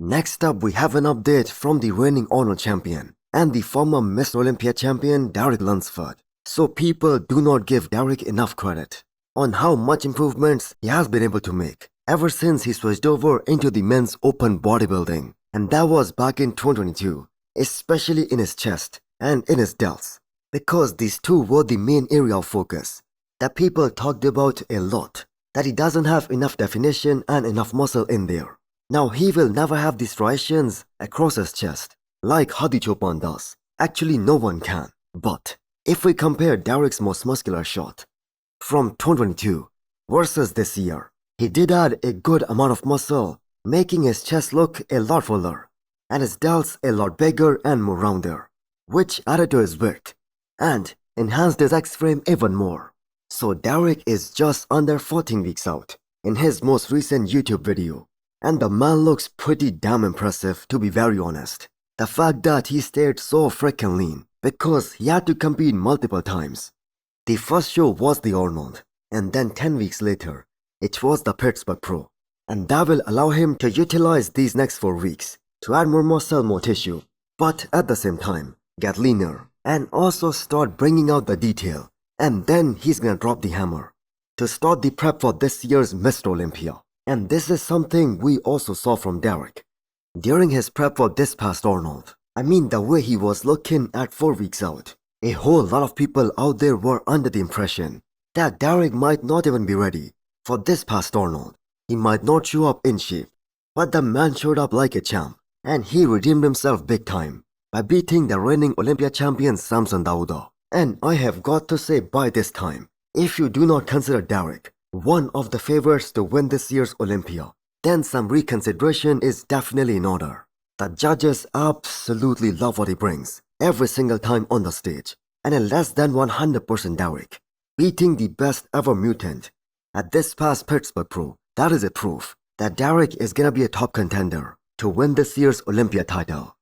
Next up, we have an update from the reigning Arnold champion and the former Mr. Olympia champion Derek Lunsford. So people do not give Derek enough credit on how much improvements he has been able to make ever since he switched over into the men's open bodybuilding. And that was back in 2022, especially in his chest and in his delts, because these two were the main area of focus that people talked about a lot, that he doesn't have enough definition and enough muscle in there. Now he will never have these striations across his chest like Hadi Chopin does. Actually, no one can. But if we compare Derek's most muscular shot from 2022 versus this year, he did add a good amount of muscle, making his chest look a lot fuller and his delts a lot bigger and more rounder, which added to his width and enhanced his X-frame even more. So Derek is just under 14 weeks out in his most recent YouTube video. And the man looks pretty damn impressive, to be very honest. The fact that he stayed so freaking lean because he had to compete multiple times. The first show was the Arnold, and then 10 weeks later, it was the Pittsburgh Pro. And that will allow him to utilize these next 4 weeks to add more muscle, more tissue, but at the same time, get leaner and also start bringing out the detail. And then he's gonna drop the hammer to start the prep for this year's Mr. Olympia. And this is something we also saw from Derek during his prep for this past Arnold. I mean, the way he was looking at 4 weeks out. A whole lot of people out there were under the impression that Derek might not even be ready for this past Arnold. He might not show up in shape, but the man showed up like a champ, and he redeemed himself big time by beating the reigning Olympia champion Samson Dauda. And I have got to say, by this time, if you do not consider Derek one of the favorites to win this year's Olympia, then some reconsideration is definitely in order. The judges absolutely love what he brings every single time on the stage, and a less than 100% Derek beating the best ever mutant at this past Pittsburgh Pro. That is a proof that Derek is gonna be a top contender to win this year's Olympia title.